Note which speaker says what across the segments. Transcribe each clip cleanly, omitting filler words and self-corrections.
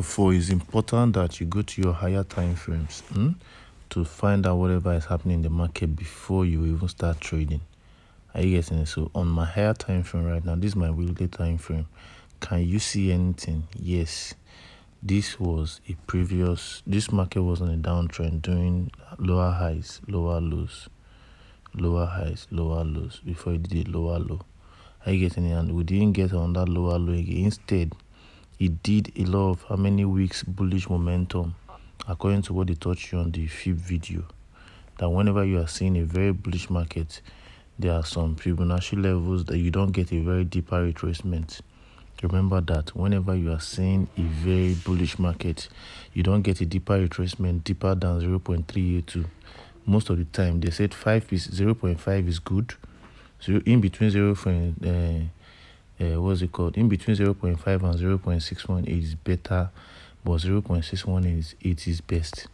Speaker 1: For it's important that you go to your higher time frames to find out whatever is happening in the market before you even start trading. Are you getting it? So on my higher time frame right now, this is my weekly time frame. Can you see anything? Yes. This market was on a downtrend, doing lower highs, lower lows, lower highs, lower lows before it did a lower low. Are you getting it? And we didn't get on that lower low again. Instead, it did a lot of how many weeks bullish momentum, according to what they taught you on the FIB video, that whenever you are seeing a very bullish market, there are some Fibonacci levels that you don't get a very deeper retracement. Remember that whenever you are seeing a very bullish market, you don't get a deeper retracement deeper than 0.382. Most of the time, they said 0.5 is good. So in between what's it called? In between 0.5 and 0.61 is better, but 0.61 is best.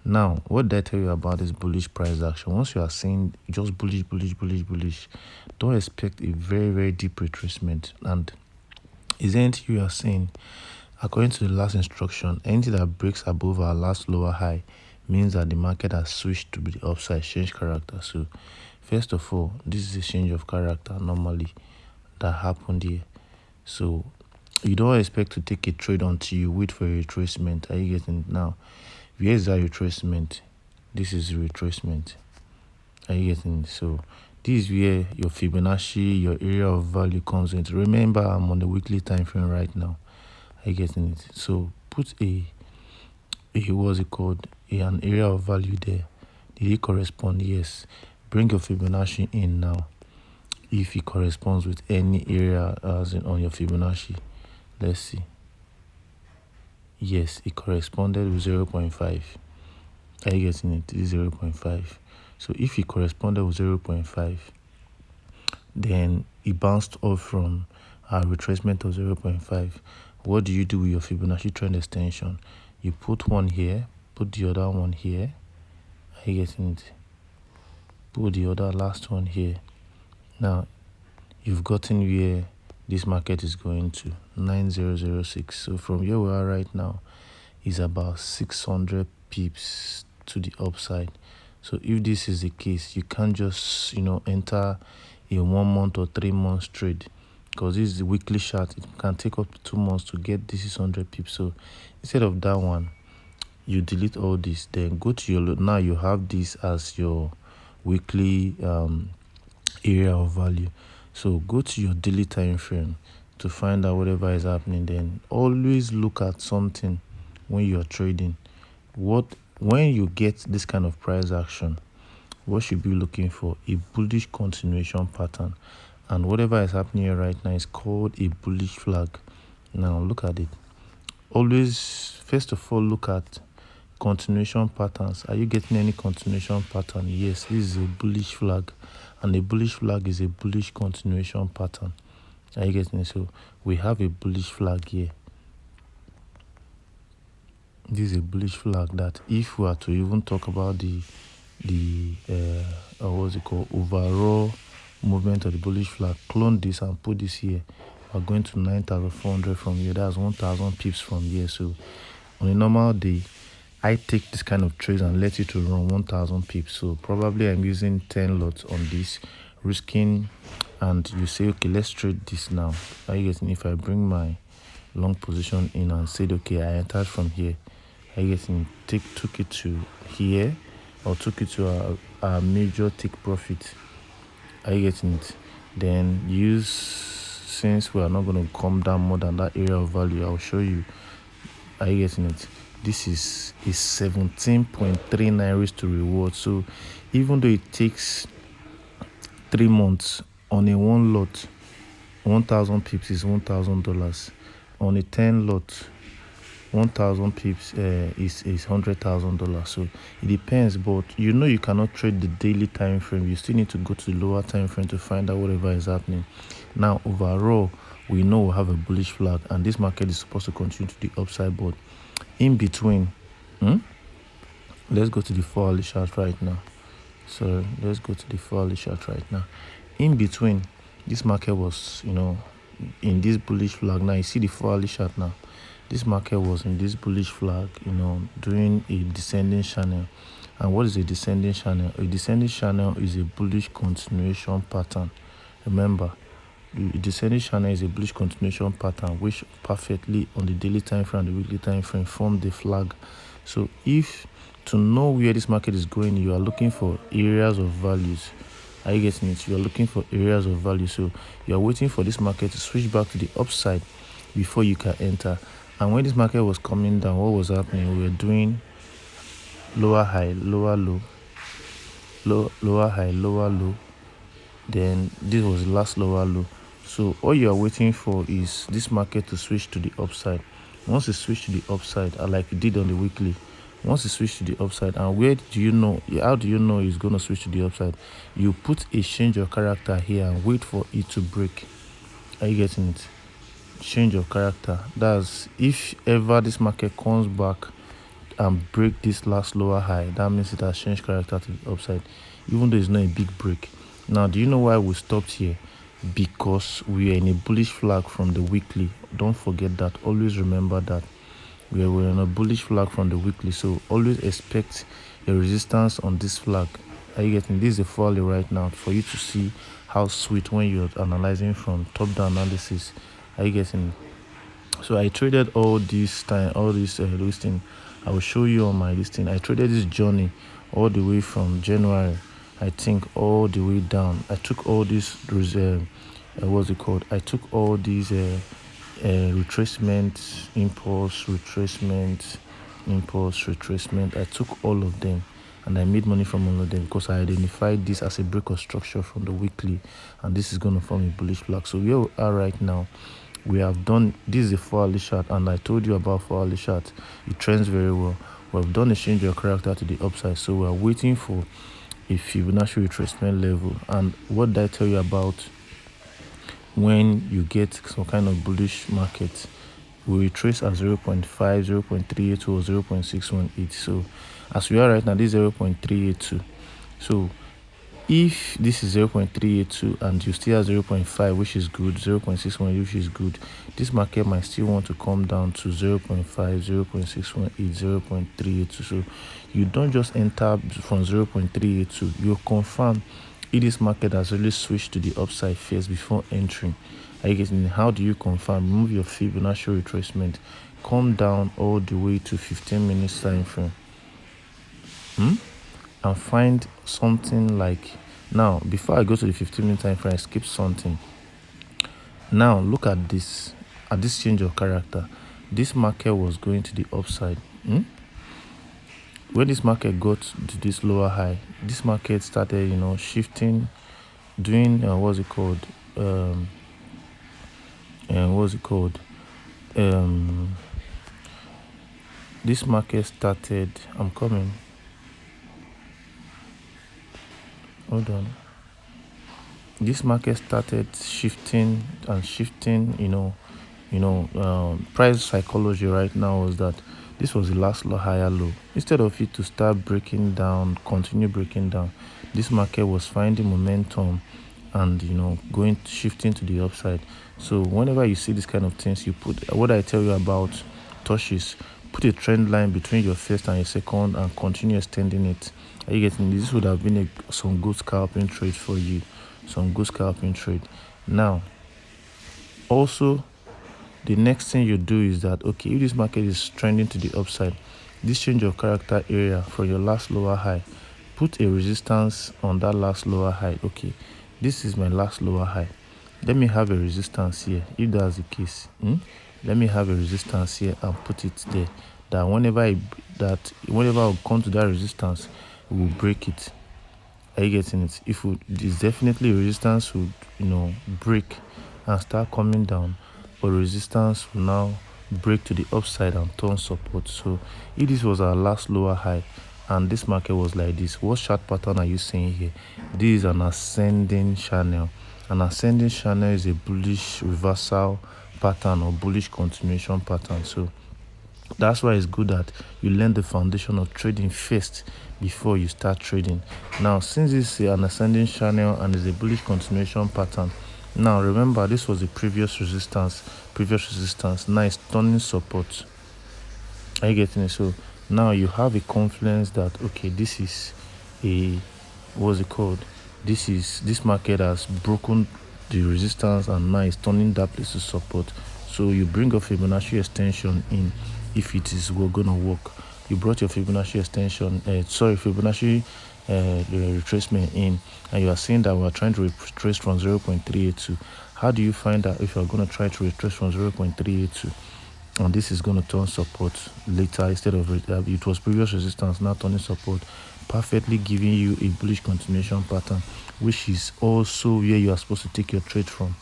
Speaker 1: Now, what did I tell you about this bullish price action? Once you are seeing just bullish, don't expect a very, very deep retracement. And isn't you are saying, according to the last instruction, anything that breaks above our last lower high means that the market has switched to the upside, change character. So first of all, this is a change of character normally that happened here. So you don't expect to take a trade until you wait for a retracement. Are you getting it? Now, where is that retracement? This is retracement. Are you getting it? So this is where your Fibonacci, your area of value comes in. Remember, I'm on the weekly time frame right now. Are you getting it? So put an area of value there. Did it correspond? Yes. Bring your Fibonacci in now. If it corresponds with any area as in on your Fibonacci, let's see. Yes, it corresponded with 0.5. Are you getting it? This is 0.5. So if it corresponded with 0.5, then it bounced off from a retracement of 0.5. What do you do with your Fibonacci trend extension? You put one here, put the other one here. Are you getting it? Put the other last one here. Now, you've gotten where this market is going to, 9006. So from where we are right now is about 600 pips to the upside. So if this is the case, you can't just enter a 1 month or 3 months trade, because this is the weekly chart. It can take up to 2 months to get this 600 pips. So instead of that one, you delete all this, then go to your now you have this as your weekly area of value. So go to your daily time frame to find out whatever is happening. Then always look at something when you're trading. When you get this kind of price action, what should you be looking for? A bullish continuation pattern. And whatever is happening here right now is called a bullish flag. Now look at it. Always, first of all, look at continuation patterns. Are you getting any continuation pattern? Yes, this is a bullish flag, and a bullish flag is a bullish continuation pattern. Are you getting it? So we have a bullish flag here. This is a bullish flag that if we are to even talk about the what's it called, overall movement of the bullish flag, clone this and put this here. We're going to 9,400 from here. That's 1,000 pips from here. So on a normal day, I take this kind of trades and let it to run 1,000 pips. So probably I'm using 10 lots on this, risking, and you say, okay, let's trade this now. Are you getting? If I bring my long position in and said, okay, I entered from here, are you getting? Took it to here, or took it to a major take profit. Are you getting it? Then use, since we are not going to come down more than that area of value, I'll show you. Are you getting it? This is 17.39 risk to reward. So even though it takes 3 months on a 1 lot, 1,000 pips is $1,000. On a 10 lot, 1,000 pips is $100,000. So it depends, but you cannot trade the daily time frame. You still need to go to the lower time frame to find out whatever is happening. Now overall, we know we have a bullish flag, and this market is supposed to continue to the upside, but in between, let's go to the 4-hourly chart right now. So let's go to the 4-hourly chart right now. In between, this market was in this bullish flag. Now you see the 4-hourly chart now. this market was in this bullish flag, doing a descending channel. And what is a descending channel? A descending channel is a bullish continuation pattern. Remember, the descending channel is a bullish continuation pattern which perfectly on the daily time frame and the weekly time frame form the flag. So if to know where this market is going, you are looking for areas of values. Are you getting it? You are looking for areas of value. So you are waiting for this market to switch back to the upside before you can enter. And when this market was coming down, what was happening? We were doing lower high, lower low, lower high, lower low. Then this was the last lower low. So all you are waiting for is this market to switch to the upside. Once it switch to the upside, like it did on the weekly, once it switch to the upside, and where do you know, how do you know it's going to switch to the upside? You put a change of character here and wait for it to break. Are you getting it? Change of character. That's if ever this market comes back and break this last lower high, that means it has changed character to the upside, even though it's not a big break. Now, do you know why we stopped here? Because we are in a bullish flag from the weekly. Don't forget that. Always remember that we are in a bullish flag from the weekly. So always expect a resistance on this flag. Are you getting? This is a folly right now for you to see how sweet when you're analyzing from top-down analysis. Are you getting? So I traded all this time, all this listing. I will show you on my listing. I traded this journey all the way from January, I think, all the way down. I took all these what's it called? I took all these retracement, impulse, retracement, impulse, retracement. I took all of them and I made money from all of them because I identified this as a break of structure from the weekly, and this is going to form a bullish flag. So here we are right now. We have done, this is a 4-hourly chart, and I told you about 4-hourly chart. It trends very well. We have done a change of character to the upside, so we are waiting for a Fibonacci retracement level. And what did I tell you about when you get some kind of bullish market? We retrace at 0.5, 0.382 or 0.618. So as we are right now, this is 0.382. So if this is 0.382 and you still have 0.5, which is good, 0.61, which is good, this market might still want to come down to 0.5, 0.618, 0.382. So you don't just enter from 0.382. You confirm if this market has really switched to the upside first before entering. Are you getting? How do you confirm? Remove your Fibonacci retracement, come down all the way to 15 minutes time frame. And find something like, now before I go to the 15-minute time frame, I skip something. Now look at this change of character. This market was going to the upside. When this market got to this lower high, this market started shifting, doing this market started, I'm coming, hold on. This market started shifting and shifting. Price psychology right now was that this was the last higher low. Instead of it to start breaking down, continue breaking down, this market was finding momentum and shifting to the upside. So whenever you see this kind of things, you put what I tell you about touches, put a trend line between your first and your second and continue extending it. Are you getting this? Would have been some good scalping trade for you, some good scalping trade. Now also the next thing you do is that, okay, if this market is trending to the upside, this change of character area for your last lower high, put a resistance on that last lower high. Okay, this is my last lower high. Let me have a resistance here. If that's the case, let me have a resistance here and put it there. That whenever I come to that resistance, we will break it. Are you getting it? If it's definitely resistance would break and start coming down, but resistance will now break to the upside and turn support. So if this was our last lower high and this market was like this, what chart pattern are you seeing here? This is an ascending channel. An ascending channel is a bullish reversal pattern or bullish continuation pattern. So that's why it's good that you learn the foundation of trading first before you start trading. Now, since it's an ascending channel and is a bullish continuation pattern, Now remember, this was the previous resistance. Now it's turning support. Are you getting it? So now you have a confidence that okay, this is a, what's it called? This market has broken the resistance and now it's turning that place to support. So you bring a Fibonacci extension in if it is gonna work. You brought your Fibonacci extension, Fibonacci retracement in, and you are saying that we are trying to retrace from 0.382. How do you find out if you are going to try to retrace from 0.382 and this is going to turn support later instead of it was previous resistance, now turning support, perfectly giving you a bullish continuation pattern, which is also where you are supposed to take your trade from.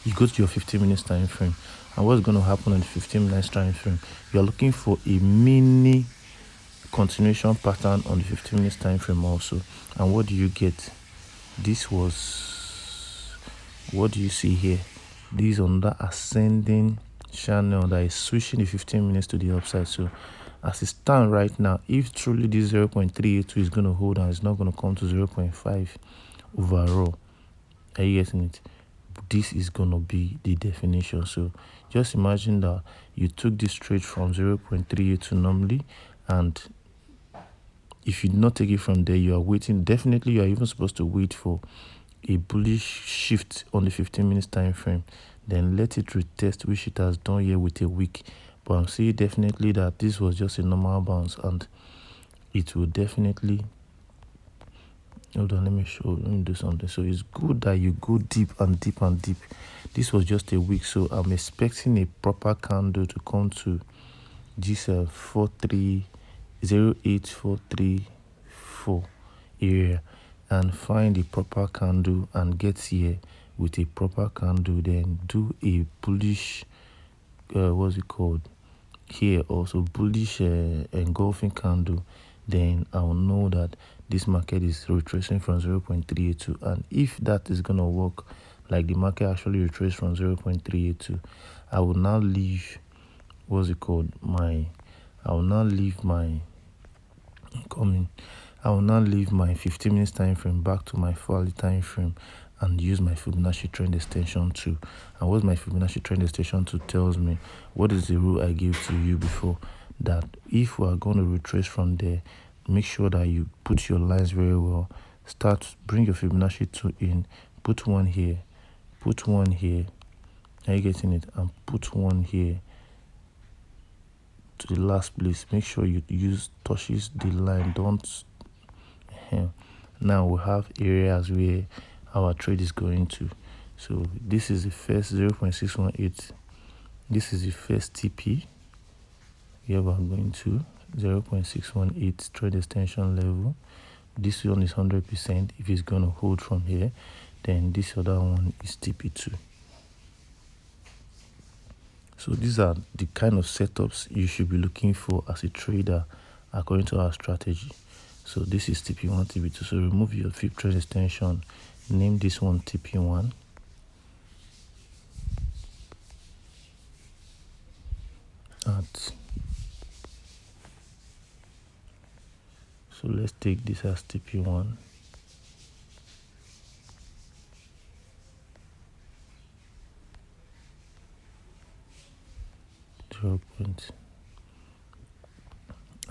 Speaker 1: You go to your 15 minutes time frame, and what's going to happen on the 15 minutes time frame? You are looking for a mini continuation pattern on the 15 minutes time frame also. And what do you get? This was, what do you see here? This is another ascending channel that is switching the 15 minutes to the upside. So as it stands right now, if truly this 0.382 is going to hold and it's not going to come to 0.5 overall, are you getting it? This is going to be the definition. So just imagine that you took this trade from 0.382 normally, and if you do not take it from there, you are waiting. Definitely, you are even supposed to wait for a bullish shift on the 15 minutes time frame. Then let it retest, which it has done here with a wick. But I'm seeing definitely that this was just a normal bounce, and it will definitely, hold on, let me do something. So it's good that you go deep and deep and deep. This was just a wick, so I'm expecting a proper candle to come to this 08434 area and find the proper candle and get here with a proper candle, then do a bullish what's it called here, also bullish engulfing candle. Then I'll know that this market is retracing from 0.382, and if that is gonna work, like the market actually retraced from 0.382, I will now leave I will now leave my 15 minutes time frame back to my 4-hourly time frame and use my Fibonacci trend extension 2. And what my Fibonacci trend extension 2 tells me, what is the rule I gave to you before, that if we are going to retrace from there, make sure that you put your lines very well. Bring your Fibonacci 2 in, put one here, are you getting it, and put one here to the last place. Make sure you touches the line, don't. Now we have areas where our trade is going to. So this is the first 0.618. This is the first TP. Here we are going to 0.618 trade extension level. This one is 100%. If it's going to hold from here, then this other one is TP2. So these are the kind of setups you should be looking for as a trader according to our strategy. So this is TP1, TP2. So remove your fib trade extension. Name this one TP1. So let's take this as TP1.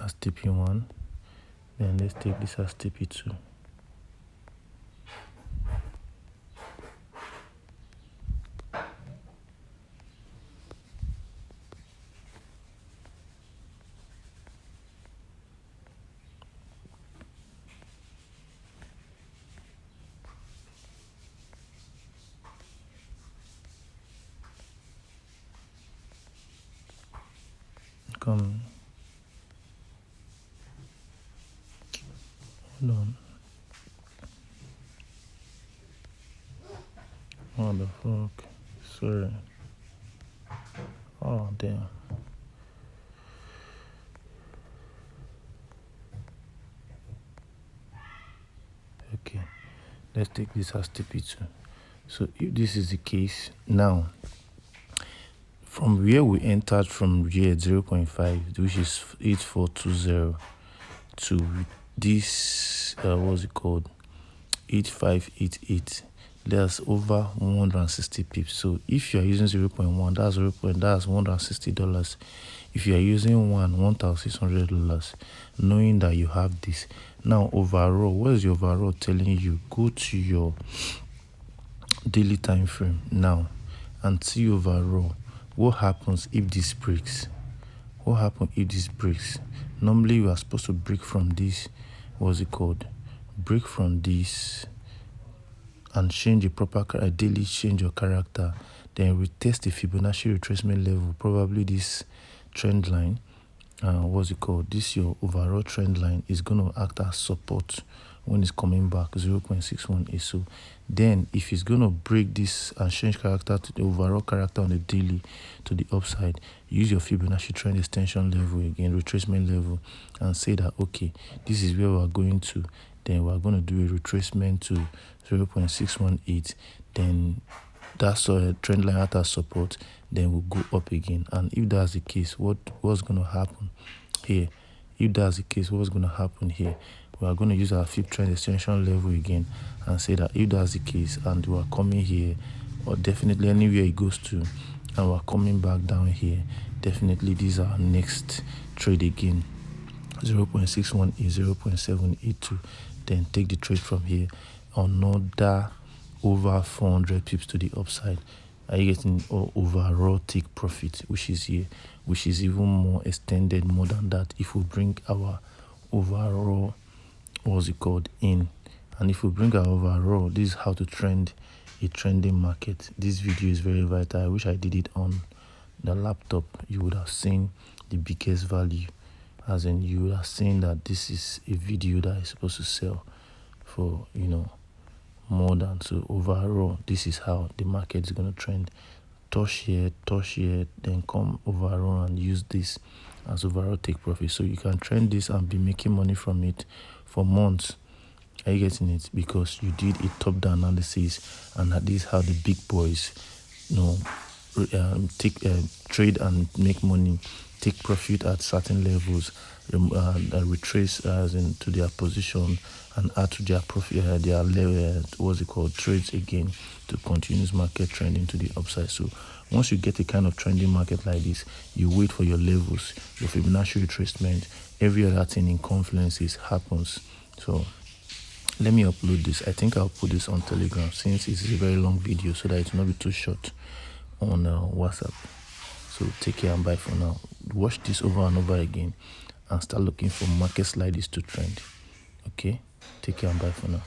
Speaker 1: As TP1, then let's take this as TP2. Come. Hold on. What the fuck? Sorry. Oh, damn. Okay. Let's take this as TP2. So if this is the case, now, from where we entered from here 0.5, which is 8420, to this, what's it called? 8588. There's over 160 pips. So if you are using 0.1, that's that's $160. If you are using $1,600, knowing that you have this. Now overall, what is your overall telling you? Go to your daily time frame now and see overall what happens if this breaks. What happens if this breaks? Normally you are supposed to break from this, what's it called, break from this and change a proper daily change your character, then retest the Fibonacci retracement level, probably this trend line. What's it called, this your overall trend line is going to act as support when it's coming back 0.618. So then if it's going to break this and change character to the overall character on the daily to the upside, use your Fibonacci trend extension level again, retracement level, and say that okay, this is where we're going to, then we're going to do a retracement to 0.618, then that's a trend line at our support, then we'll go up again. And if that's the case, what's going to happen here? If that's the case, what's going to happen here? We are going to use our Fib trend extension level again and say that if that's the case and we are coming here, or definitely anywhere it goes to, and we're coming back down here, definitely these are our next trade again, 0.618, 0.782. Then take the trade from here, another over 400 pips to the upside. Are you getting overall take profit, which is here, which is even more extended, more than that, if we bring our overall, what's it called, in. And if we bring our overall, this is how to trend a trending market. This video is very vital. I wish I did it on the laptop. You would have seen the biggest value, as in you would have seen that this is a video that is supposed to sell for, you know, more than. So overall, this is how the market is going to trend. Touch here, then come overall and use this as overall take profit. So you can trend this and be making money from it for months. Are you getting it? Because you did a top-down analysis, and that is how the big boys, you know, trade and make money, take profit at certain levels, retrace as into their position and add to their profit, their level, what's it called, trades again to continuous market trending to the upside. So once you get a kind of trending market like this, you wait for your levels, your Fibonacci retracement, every other thing in confluences happens. So let me upload this. I think I'll put this on Telegram since it's a very long video, so that it will not be too short on WhatsApp. So take care and bye for now. Watch this over and over again and start looking for markets like this to trend. Okay, take care and bye for now.